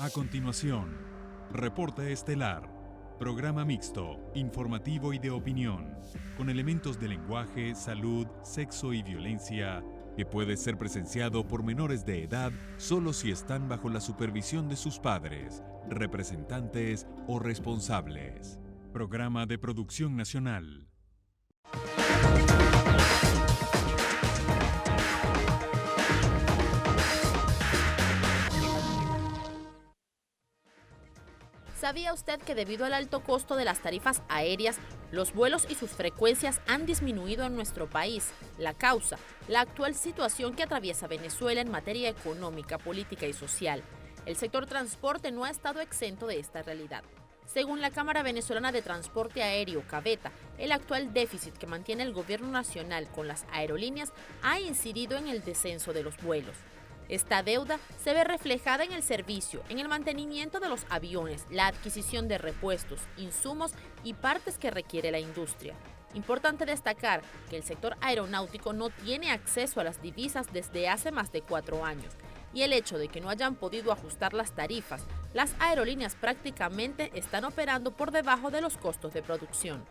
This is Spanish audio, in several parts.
A continuación, Reporte Estelar, programa mixto, informativo y de opinión, con elementos de lenguaje, salud, sexo y violencia, que puede ser presenciado por menores de edad solo si están bajo la supervisión de sus padres, representantes o responsables. Programa de producción nacional. ¿Sabía usted que debido al alto costo de las tarifas aéreas, los vuelos y sus frecuencias han disminuido en nuestro país? La causa, la actual situación que atraviesa Venezuela en materia económica, política y social. El sector transporte no ha estado exento de esta realidad. Según la Cámara Venezolana de Transporte Aéreo, CAVETA, el actual déficit que mantiene el gobierno nacional con las aerolíneas ha incidido en el descenso de los vuelos. Esta deuda se ve reflejada en el servicio, en el mantenimiento de los aviones, la adquisición de repuestos, insumos y partes que requiere la industria. Importante destacar que el sector aeronáutico no tiene acceso a las divisas desde hace más de 4 años, y el hecho de que no hayan podido ajustar las tarifas, las aerolíneas prácticamente están operando por debajo de los costos de producción.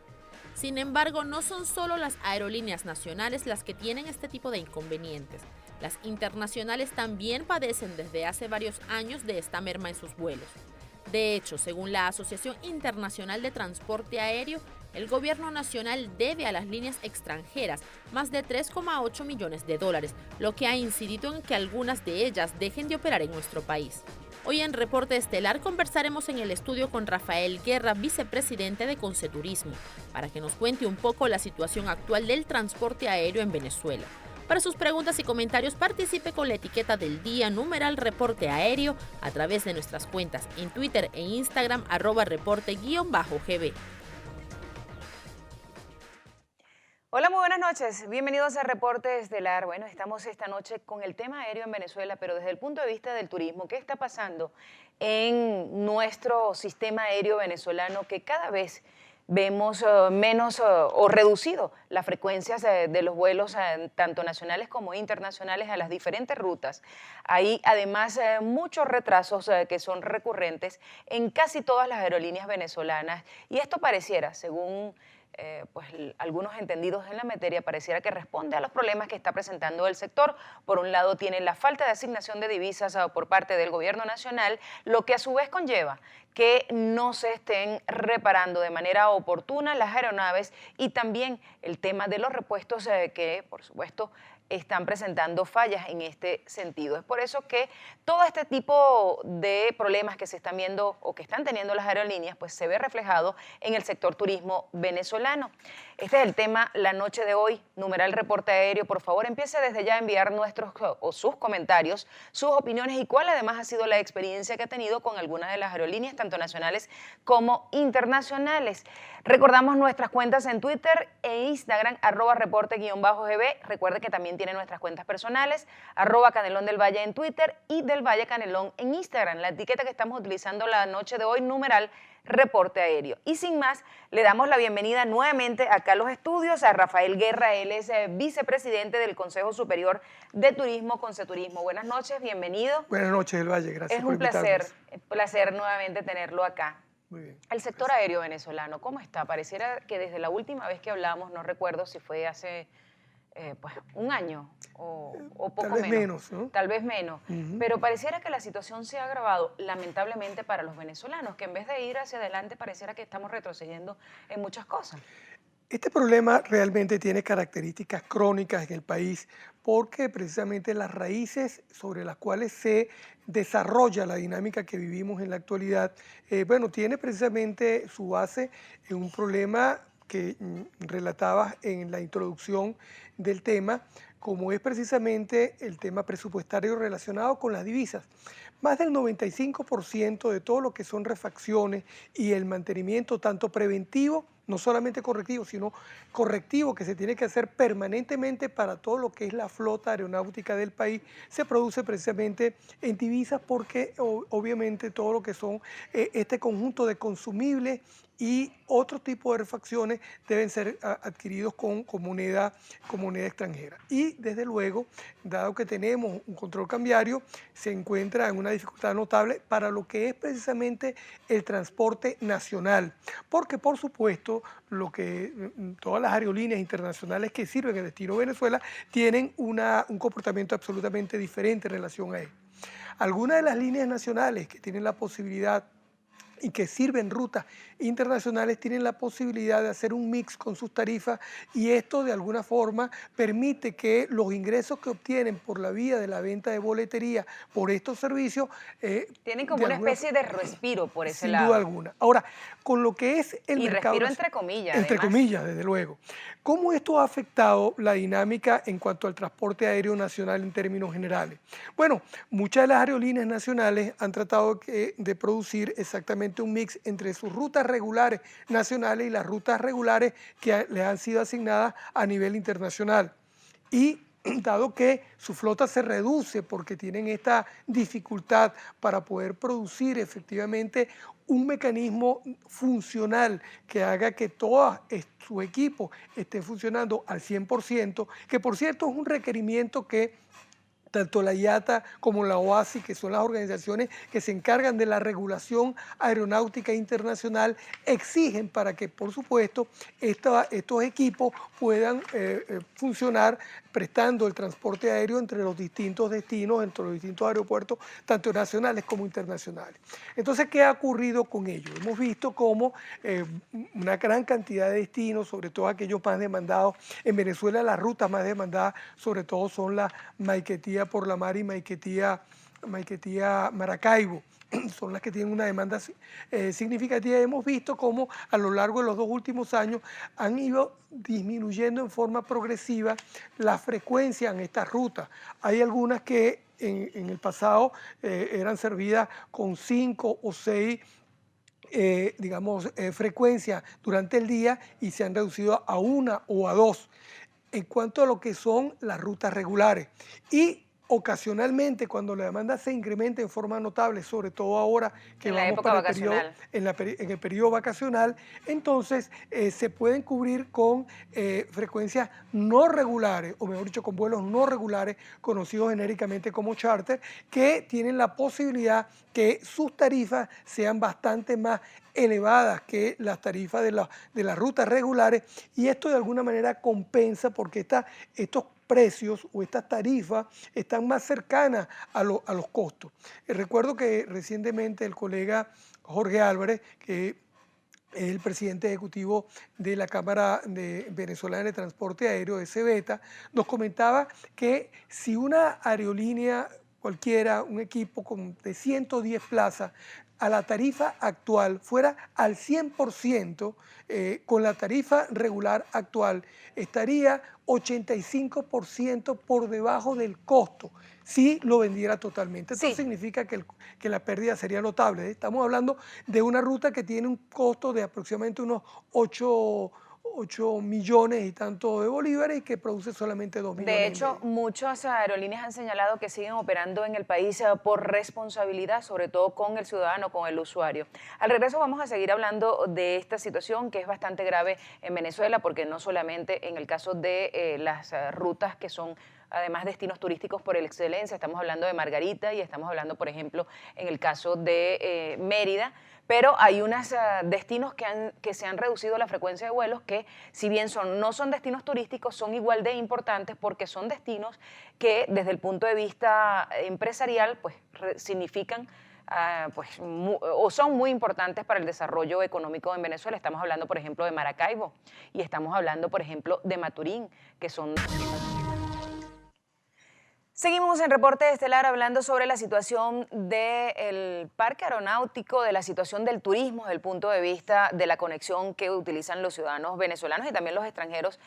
Sin embargo, no son solo las aerolíneas nacionales las que tienen este tipo de inconvenientes. Las internacionales también padecen desde hace varios años de esta merma en sus vuelos. De hecho, según la Asociación Internacional de Transporte Aéreo, el gobierno nacional debe a las líneas extranjeras más de 3,8 millones de dólares, lo que ha incidido en que algunas de ellas dejen de operar en nuestro país. Hoy en Reporte Estelar conversaremos en el estudio con Rafael Guerra, vicepresidente de Conceturismo, para que nos cuente un poco la situación actual del transporte aéreo en Venezuela. Para sus preguntas y comentarios participe con la etiqueta del día #Reporte Aéreo a través de nuestras cuentas en Twitter e Instagram @reporte_GB. Hola, muy buenas noches. Bienvenidos a Reporte Estelar. Bueno, estamos esta noche con el tema aéreo en Venezuela, pero desde el punto de vista del turismo. ¿Qué está pasando en nuestro sistema aéreo venezolano que cada vez vemos menos o reducido las frecuencias de los vuelos tanto nacionales como internacionales a las diferentes rutas? Hay además muchos retrasos que son recurrentes en casi todas las aerolíneas venezolanas, y esto pareciera, según pues algunos entendidos en la materia, pareciera que responde a los problemas que está presentando el sector. Por un lado tiene la falta de asignación de divisas por parte del gobierno nacional, lo que a su vez conlleva que no se estén reparando de manera oportuna las aeronaves, y también el tema de los repuestos que por supuesto están presentando fallas en este sentido. Es por eso que todo este tipo de problemas que se están viendo o que están teniendo las aerolíneas, pues se ve reflejado en el sector turismo venezolano. Este es el tema la noche de hoy. #Reporte Aéreo, por favor, empiece desde ya a enviar nuestros o sus comentarios, sus opiniones y cuál además ha sido la experiencia que ha tenido con algunas de las aerolíneas, tanto nacionales como internacionales. Recordamos nuestras cuentas en Twitter e Instagram, @reporte_GB. Recuerde que también tiene nuestras cuentas personales, @Canelón del Valle en Twitter y del Valle Canelón en Instagram. La etiqueta que estamos utilizando la noche de hoy, #Reporte Aéreo. Y sin más, le damos la bienvenida nuevamente acá a los estudios a Rafael Guerra. Él es vicepresidente del Consejo Superior de Turismo, Conceturismo. Buenas noches, bienvenido. Buenas noches, del Valle, gracias por invitarnos. Es un placer nuevamente tenerlo acá. Muy bien. El sector aéreo venezolano, ¿cómo está? Pareciera que desde la última vez que hablamos, no recuerdo si fue hace pues un año o poco Tal vez menos, ¿no? Tal vez menos, pero pareciera que la situación se ha agravado lamentablemente para los venezolanos, que en vez de ir hacia adelante pareciera que estamos retrocediendo en muchas cosas. Este problema realmente tiene características crónicas en el país porque precisamente las raíces sobre las cuales se desarrolla la dinámica que vivimos en la actualidad, bueno, tiene precisamente su base en un problema que relatabas en la introducción del tema, como es precisamente el tema presupuestario relacionado con las divisas. Más del 95% de todo lo que son refacciones y el mantenimiento tanto preventivo no solamente correctivo, sino correctivo que se tiene que hacer permanentemente para todo lo que es la flota aeronáutica del país, se produce precisamente en divisas porque obviamente todo lo que son este conjunto de consumibles y otro tipo de refacciones deben ser adquiridos con moneda extranjera. Y desde luego, dado que tenemos un control cambiario, se encuentra en una dificultad notable para lo que es precisamente el transporte nacional, porque por supuesto todas las aerolíneas internacionales que sirven el destino Venezuela tienen un comportamiento absolutamente diferente en relación a él. Algunas de las líneas nacionales que tienen la posibilidad y que sirven rutas internacionales tienen la posibilidad de hacer un mix con sus tarifas y esto de alguna forma permite que los ingresos que obtienen por la vía de la venta de boletería por estos servicios tienen como una especie de respiro por ese lado. Sin duda alguna. Ahora, con lo que es el mercado... Y respiro entre comillas. Entre comillas, desde luego. ¿Cómo esto ha afectado la dinámica en cuanto al transporte aéreo nacional en términos generales? Bueno, muchas de las aerolíneas nacionales han tratado de producir exactamente un mix entre sus rutas regulares nacionales y las rutas regulares que les han sido asignadas a nivel internacional. Y dado que su flota se reduce porque tienen esta dificultad para poder producir efectivamente un mecanismo funcional que haga que todo su equipo esté funcionando al 100%, que por cierto es un requerimiento que tanto la IATA como la OASI, que son las organizaciones que se encargan de la regulación aeronáutica internacional, exigen para que, por supuesto, estos equipos puedan funcionar prestando el transporte aéreo entre los distintos destinos, entre los distintos aeropuertos, tanto nacionales como internacionales. Entonces, ¿qué ha ocurrido con ello? Hemos visto cómo una gran cantidad de destinos, sobre todo aquellos más demandados, en Venezuela las rutas más demandadas sobre todo son la Maiquetía por la mar y Maiquetía Maracaibo, son las que tienen una demanda significativa. Hemos visto cómo a lo largo de los 2 últimos años han ido disminuyendo en forma progresiva la frecuencia en estas rutas. Hay algunas que en el pasado eran servidas con 5 o 6 frecuencias durante el día y se han reducido a 1 o a 2 en cuanto a lo que son las rutas regulares. Y ocasionalmente, cuando la demanda se incrementa en forma notable, sobre todo ahora que vamos para en el periodo vacacional, entonces se pueden cubrir con frecuencias no regulares, o mejor dicho, con vuelos no regulares, conocidos genéricamente como charter, que tienen la posibilidad que sus tarifas sean bastante más elevadas que las tarifas de las rutas regulares, y esto de alguna manera compensa porque estos precios o estas tarifas están más cercanas a los costos. Recuerdo que recientemente el colega Jorge Álvarez, que es el presidente ejecutivo de la Cámara Venezolana de Transporte Aéreo, SBETA, nos comentaba que si una aerolínea cualquiera, un equipo de 110 plazas, a la tarifa actual fuera al 100%, con la tarifa regular actual, estaría 85% por debajo del costo si lo vendiera totalmente. Esto significa que la pérdida sería notable. Estamos hablando de una ruta que tiene un costo de aproximadamente unos 8 millones y tanto de bolívares y que produce solamente 2 millones. De hecho, muchas aerolíneas han señalado que siguen operando en el país por responsabilidad, sobre todo con el ciudadano, con el usuario. Al regreso vamos a seguir hablando de esta situación que es bastante grave en Venezuela, porque no solamente en el caso de las rutas que son además destinos turísticos por excelencia, estamos hablando de Margarita y estamos hablando, por ejemplo, en el caso de Mérida, pero hay unos destinos que se han reducido la frecuencia de vuelos que, si bien no son destinos turísticos, son igual de importantes porque son destinos que desde el punto de vista empresarial pues significan o son muy importantes para el desarrollo económico en Venezuela. Estamos hablando, por ejemplo, de Maracaibo y estamos hablando, por ejemplo, de Maturín, que son... Seguimos en Reporte Estelar hablando sobre la situación del parque aeronáutico, de la situación del turismo desde el punto de vista de la conexión que utilizan los ciudadanos venezolanos y también los extranjeros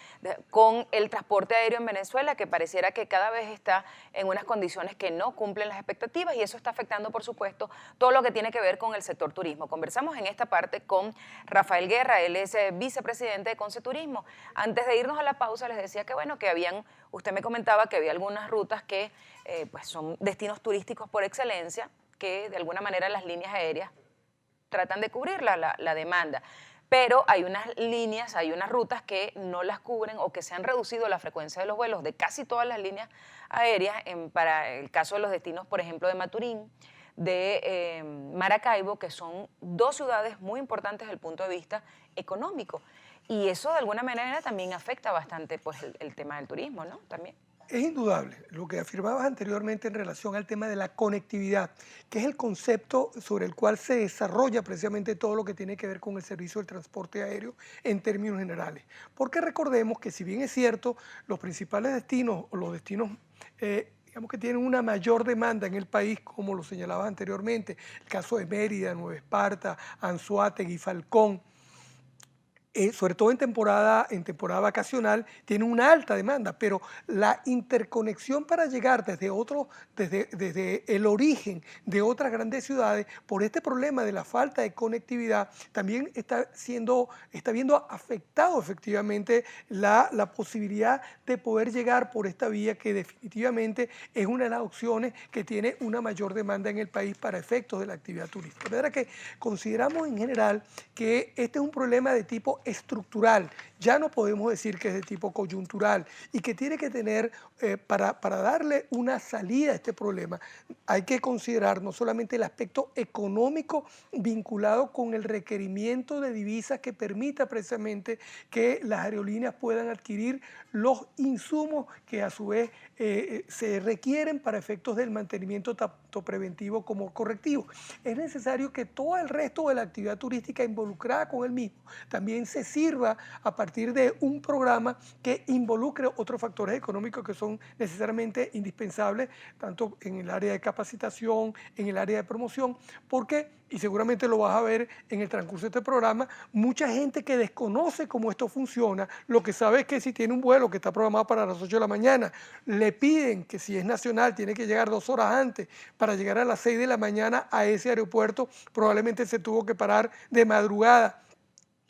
con el transporte aéreo en Venezuela, que pareciera que cada vez está en unas condiciones que no cumplen las expectativas y eso está afectando, por supuesto, todo lo que tiene que ver con el sector turismo. Conversamos en esta parte con Rafael Guerra, él es vicepresidente de Conceturismo. Antes de irnos a la pausa les decía que bueno, que usted me comentaba que había algunas rutas que pues son destinos turísticos por excelencia, que de alguna manera las líneas aéreas tratan de cubrir la demanda. Pero hay unas líneas, hay unas rutas que no las cubren o que se han reducido la frecuencia de los vuelos de casi todas las líneas aéreas, para el caso de los destinos, por ejemplo, de Maturín, de Maracaibo, que son dos ciudades muy importantes desde el punto de vista económico. Y eso de alguna manera también afecta bastante pues, el tema del turismo, ¿no? También. Es indudable lo que afirmabas anteriormente en relación al tema de la conectividad, que es el concepto sobre el cual se desarrolla precisamente todo lo que tiene que ver con el servicio del transporte aéreo en términos generales. Porque recordemos que si bien es cierto, los principales destinos o los destinos digamos que tienen una mayor demanda en el país, como lo señalabas anteriormente, el caso de Mérida, Nueva Esparta, Anzoátegui, Falcón, sobre todo en temporada vacacional, tiene una alta demanda, pero la interconexión para llegar desde el origen de otras grandes ciudades, por este problema de la falta de conectividad, también está viendo afectado efectivamente la posibilidad de poder llegar por esta vía, que definitivamente es una de las opciones que tiene una mayor demanda en el país para efectos de la actividad turística. De manera que consideramos en general que este es un problema de tipo estructural, ya no podemos decir que es de tipo coyuntural y que tiene que tener, para darle una salida a este problema, hay que considerar no solamente el aspecto económico vinculado con el requerimiento de divisas que permita precisamente que las aerolíneas puedan adquirir los insumos que a su vez se requieren para efectos del mantenimiento tanto preventivo como correctivo. Es necesario que todo el resto de la actividad turística involucrada con el mismo también se sirva a partir de un programa que involucre otros factores económicos que son necesariamente indispensables, tanto en el área de capacitación, en el área de promoción, porque, y seguramente lo vas a ver en el transcurso de este programa, mucha gente que desconoce cómo esto funciona, lo que sabe es que si tiene un vuelo que está programado para las 8 de la mañana, le piden que si es nacional tiene que llegar 2 horas antes para llegar a las 6 de la mañana a ese aeropuerto, probablemente se tuvo que parar de madrugada.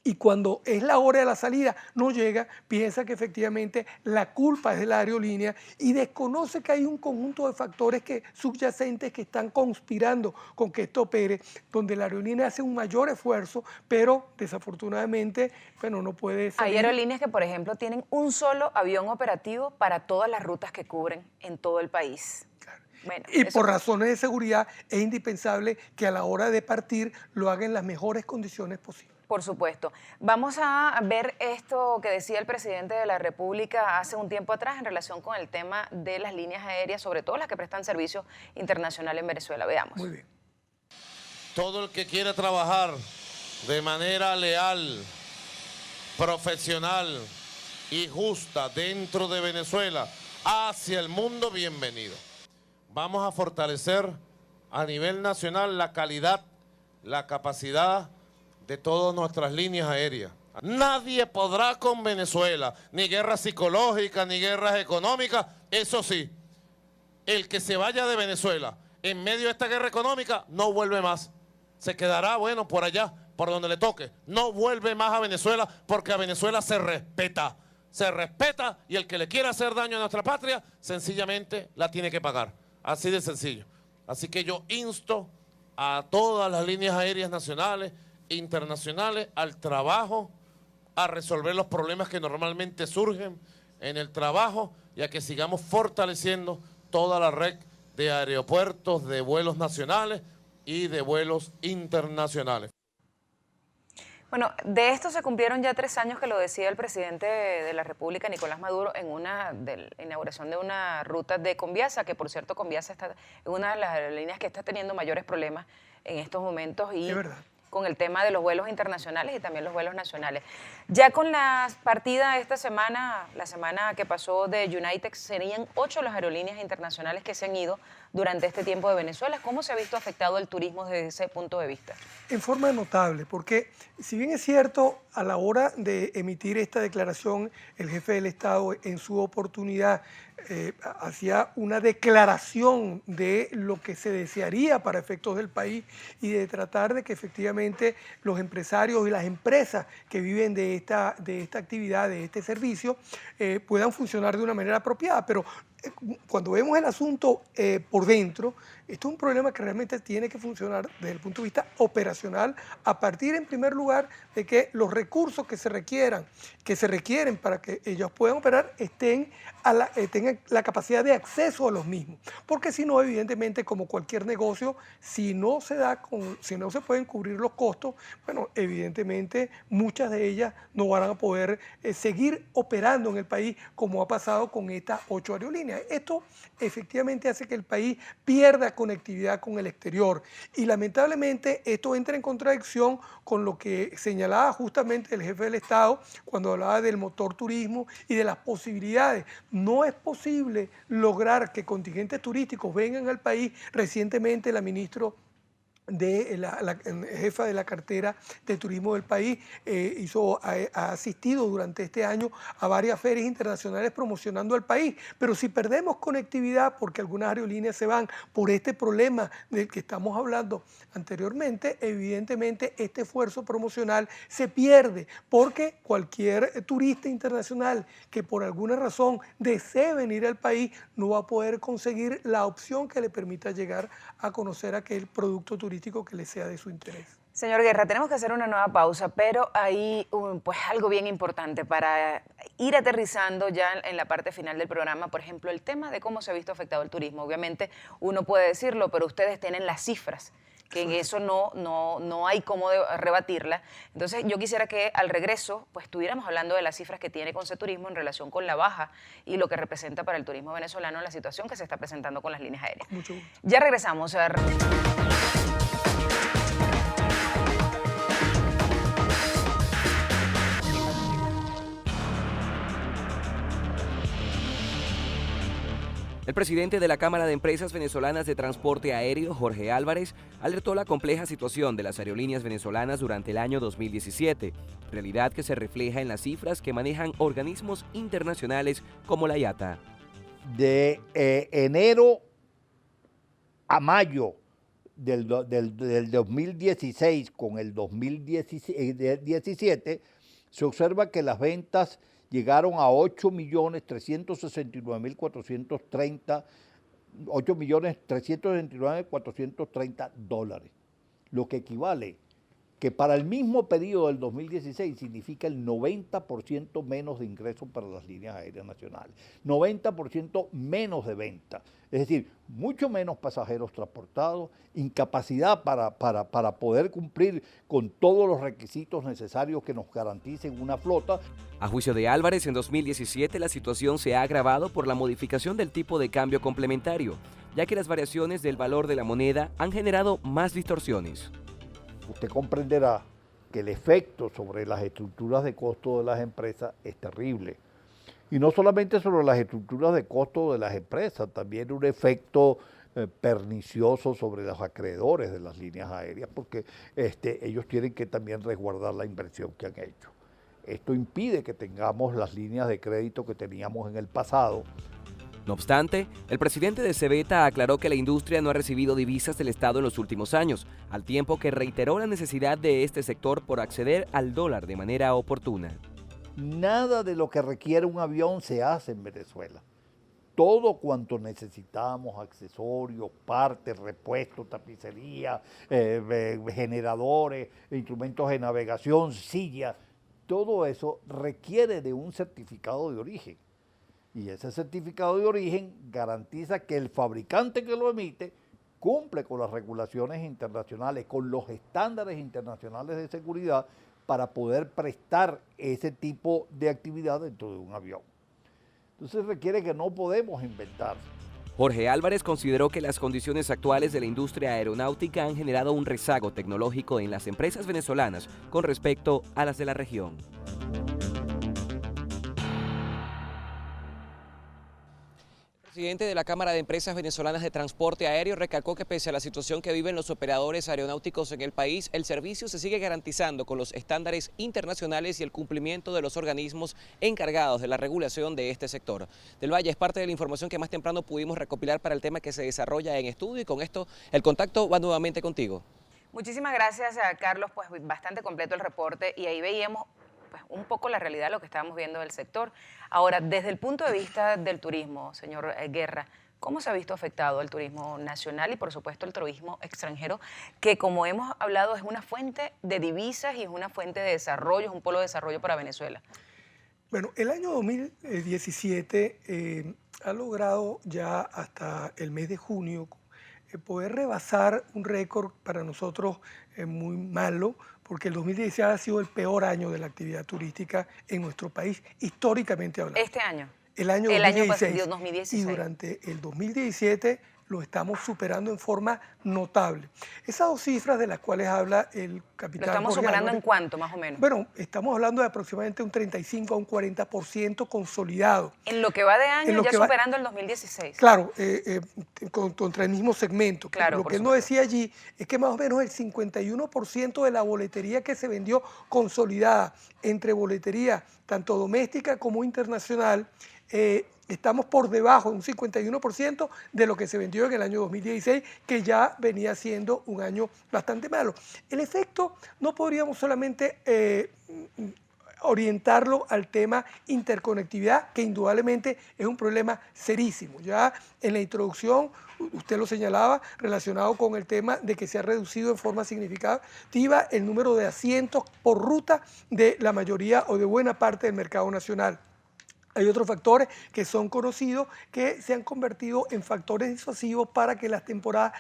Y cuando es la hora de la salida no llega, piensa que efectivamente la culpa es de la aerolínea y desconoce que hay un conjunto de factores subyacentes que están conspirando con que esto opere, donde la aerolínea hace un mayor esfuerzo, pero desafortunadamente no puede salir. Hay aerolíneas que, por ejemplo, tienen un solo avión operativo para todas las rutas que cubren en todo el país. Claro. Bueno, y por razones de seguridad es indispensable que a la hora de partir lo hagan en las mejores condiciones posibles. Por supuesto. Vamos a ver esto que decía el presidente de la República hace un tiempo atrás en relación con el tema de las líneas aéreas, sobre todo las que prestan servicio internacional en Venezuela. Veamos. Muy bien. Todo el que quiera trabajar de manera leal, profesional y justa dentro de Venezuela, hacia el mundo, bienvenido. Vamos a fortalecer a nivel nacional la calidad, la capacidad de todas nuestras líneas aéreas. Nadie podrá con Venezuela, ni guerra psicológica, ni guerras económicas. Eso sí, el que se vaya de Venezuela en medio de esta guerra económica no vuelve más. Se quedará, bueno, por allá, por donde le toque. No vuelve más a Venezuela porque a Venezuela se respeta. Se respeta y el que le quiera hacer daño a nuestra patria, sencillamente la tiene que pagar. Así de sencillo. Así que yo insto a todas las líneas aéreas nacionales, internacionales, al trabajo, a resolver los problemas que normalmente surgen en el trabajo y a que sigamos fortaleciendo toda la red de aeropuertos, de vuelos nacionales y de vuelos internacionales. Bueno, de esto se cumplieron ya 3 años que lo decía el presidente de la República, Nicolás Maduro, en la inauguración de una ruta de Conviasa, que por cierto Conviasa es una de las aerolíneas que está teniendo mayores problemas en estos momentos y es verdad. con el tema de los vuelos internacionales y también los vuelos nacionales. Ya con la partida esta semana, la semana que pasó de United, serían 8 las aerolíneas internacionales que se han ido durante este tiempo de Venezuela. ¿Cómo se ha visto afectado el turismo desde ese punto de vista? En forma notable, porque si bien es cierto, a la hora de emitir esta declaración, el jefe del Estado en su oportunidad hacía una declaración de lo que se desearía para efectos del país y de tratar de que efectivamente los empresarios y las empresas que viven de esta actividad, de este servicio, puedan funcionar de una manera apropiada. Pero cuando vemos el asunto por dentro, esto es un problema que realmente tiene que funcionar desde el punto de vista operacional, a partir en primer lugar de que los recursos que se requieren para que ellos puedan operar tengan la capacidad de acceso a los mismos. Porque si no, evidentemente, como cualquier negocio, si no se pueden cubrir los costos, bueno, evidentemente muchas de ellas no van a poder seguir operando en el país como ha pasado con estas 8 aerolíneas. Esto efectivamente hace que el país pierda conectividad con el exterior y lamentablemente esto entra en contradicción con lo que señalaba justamente el jefe del Estado cuando hablaba del motor turismo y de las posibilidades. No es posible lograr que contingentes turísticos vengan al país. Recientemente la ministra de la jefa de la cartera de turismo del país ha asistido durante este año a varias ferias internacionales promocionando al país, pero si perdemos conectividad porque algunas aerolíneas se van por este problema del que estamos hablando anteriormente, evidentemente este esfuerzo promocional se pierde porque cualquier turista internacional que por alguna razón desee venir al país no va a poder conseguir la opción que le permita llegar a conocer aquel producto turístico que le sea de su interés. Señor Guerra, tenemos que hacer una nueva pausa, pero hay pues algo bien importante para ir aterrizando ya en la parte final del programa. Por ejemplo, el tema de cómo se ha visto afectado el turismo. Obviamente uno puede decirlo, pero ustedes tienen las cifras, que en eso no hay cómo rebatirla. Entonces yo quisiera que al regreso pues estuviéramos hablando de las cifras que tiene Conceturismo en relación con la baja y lo que representa para el turismo venezolano la situación que se está presentando con las líneas aéreas. Mucho gusto. Ya regresamos. El presidente de la Cámara de Empresas Venezolanas de Transporte Aéreo, Jorge Álvarez, alertó la compleja situación de las aerolíneas venezolanas durante el año 2017, realidad que se refleja en las cifras que manejan organismos internacionales como la IATA. De enero a mayo del 2016 con el 2017, se observa que las ventas llegaron a 8.369.430 dólares, lo que equivale que para el mismo periodo del 2016 significa el 90% menos de ingresos para las líneas aéreas nacionales, 90% menos de venta, es decir, mucho menos pasajeros transportados, incapacidad para poder cumplir con todos los requisitos necesarios que nos garanticen una flota. A juicio de Álvarez, en 2017 la situación se ha agravado por la modificación del tipo de cambio complementario, ya que las variaciones del valor de la moneda han generado más distorsiones. Usted comprenderá que el efecto sobre las estructuras de costo de las empresas es terrible. Y no solamente sobre las estructuras de costo de las empresas, también un efecto pernicioso sobre los acreedores de las líneas aéreas, porque ellos tienen que también resguardar la inversión que han hecho. Esto impide que tengamos las líneas de crédito que teníamos en el pasado. No obstante, el presidente de Cebeta aclaró que la industria no ha recibido divisas del Estado en los últimos años, al tiempo que reiteró la necesidad de este sector por acceder al dólar de manera oportuna. Nada de lo que requiere un avión se hace en Venezuela. Todo cuanto necesitamos, accesorios, partes, repuestos, tapicería, generadores, instrumentos de navegación, sillas, todo eso requiere de un certificado de origen. Y ese certificado de origen garantiza que el fabricante que lo emite cumple con las regulaciones internacionales, con los estándares internacionales de seguridad para poder prestar ese tipo de actividad dentro de un avión. Entonces requiere que no podemos inventar. Jorge Álvarez consideró que las condiciones actuales de la industria aeronáutica han generado un rezago tecnológico en las empresas venezolanas con respecto a las de la región. El presidente de la Cámara de Empresas Venezolanas de Transporte Aéreo recalcó que pese a la situación que viven los operadores aeronáuticos en el país, el servicio se sigue garantizando con los estándares internacionales y el cumplimiento de los organismos encargados de la regulación de este sector. Del Valle es parte de la información que más temprano pudimos recopilar para el tema que se desarrolla en estudio, y con esto el contacto va nuevamente contigo. Muchísimas gracias a Carlos, pues bastante completo el reporte y ahí veíamos pues, un poco la realidad de lo que estábamos viendo del sector. Ahora, desde el punto de vista del turismo, señor Guerra, ¿cómo se ha visto afectado el turismo nacional y por supuesto el turismo extranjero, que como hemos hablado es una fuente de divisas y es una fuente de desarrollo, es un polo de desarrollo para Venezuela? Bueno, el año 2017 ha logrado ya hasta el mes de junio poder rebasar un récord para nosotros muy malo, porque el 2016 ha sido el peor año de la actividad turística en nuestro país, históricamente hablando. ¿Este año? El año 2016. Y durante el 2017 lo estamos superando en forma notable. Esas dos cifras de las cuales habla el capitán ¿Lo estamos Jorge superando Álvarez, en cuánto, más o menos? Bueno, estamos hablando de aproximadamente un 35 a un 40% consolidado. En lo que va de año, ya superando el 2016. Claro, contra el mismo segmento. Claro, lo que él nos decía allí es que más o menos el 51% de la boletería que se vendió consolidada entre boletería tanto doméstica como internacional, estamos por debajo de un 51% de lo que se vendió en el año 2016, que ya venía siendo un año bastante malo. El efecto no podríamos solamente orientarlo al tema interconectividad, que indudablemente es un problema serísimo. Ya en la introducción usted lo señalaba, relacionado con el tema de que se ha reducido en forma significativa el número de asientos por ruta de la mayoría o de buena parte del mercado nacional. Hay otros factores que son conocidos que se han convertido en factores disuasivos para que las temporadas,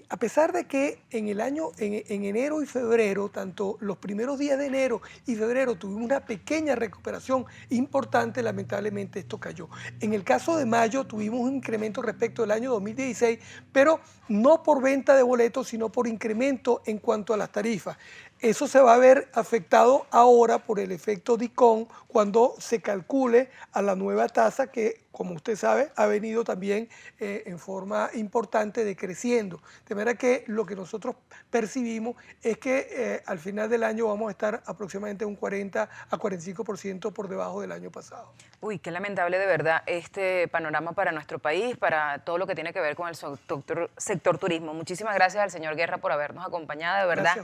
a pesar de que en el año, en enero y febrero, tanto los primeros días de enero y febrero tuvimos una pequeña recuperación importante, lamentablemente esto cayó. En el caso de mayo tuvimos un incremento respecto al año 2016, pero no por venta de boletos, sino por incremento en cuanto a las tarifas. Eso se va a ver afectado ahora por el efecto DICOM cuando se calcule a la nueva tasa que, como usted sabe, ha venido también en forma importante decreciendo. De manera que lo que nosotros percibimos es que al final del año vamos a estar aproximadamente un 40 a 45% por debajo del año pasado. Uy, qué lamentable de verdad este panorama para nuestro país, para todo lo que tiene que ver con el sector turismo. Muchísimas gracias al señor Guerra por habernos acompañado, de verdad.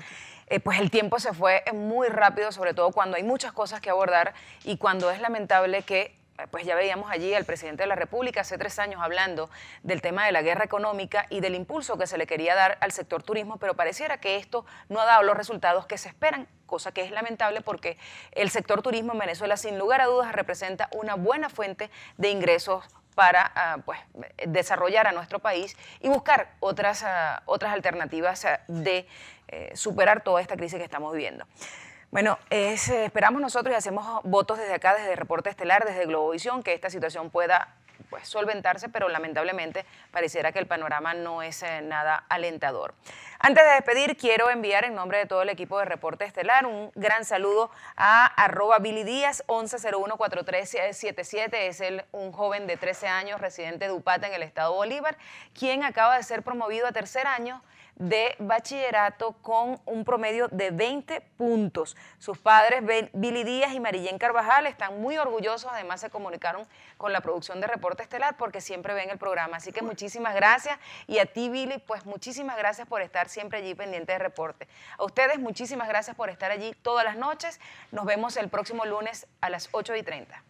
Pues el tiempo se fue muy rápido, sobre todo cuando hay muchas cosas que abordar y cuando es lamentable que pues ya veíamos allí al presidente de la República hace 3 años hablando del tema de la guerra económica y del impulso que se le quería dar al sector turismo, pero pareciera que esto no ha dado los resultados que se esperan, cosa que es lamentable porque el sector turismo en Venezuela sin lugar a dudas representa una buena fuente de ingresos para pues, desarrollar a nuestro país y buscar otras alternativas de superar toda esta crisis que estamos viviendo. Bueno, esperamos nosotros y hacemos votos desde acá, desde Reporte Estelar, desde Globovisión, que esta situación pueda pues, solventarse, pero lamentablemente pareciera que el panorama no es nada alentador. Antes de despedir, quiero enviar en nombre de todo el equipo de Reporte Estelar un gran saludo a @BillyDíaz 11014377. Es un joven de 13 años, residente de Upata en el estado Bolívar, quien acaba de ser promovido a tercer año de bachillerato con un promedio de 20 puntos. Sus padres, Billy Díaz y Marillén Carvajal, están muy orgullosos, además se comunicaron con la producción de Reporte Estelar porque siempre ven el programa. Así que muchísimas gracias y a ti, Billy, pues muchísimas gracias por estar siempre allí pendiente de Reporte. A ustedes, muchísimas gracias por estar allí todas las noches. Nos vemos el próximo lunes a las 8:30.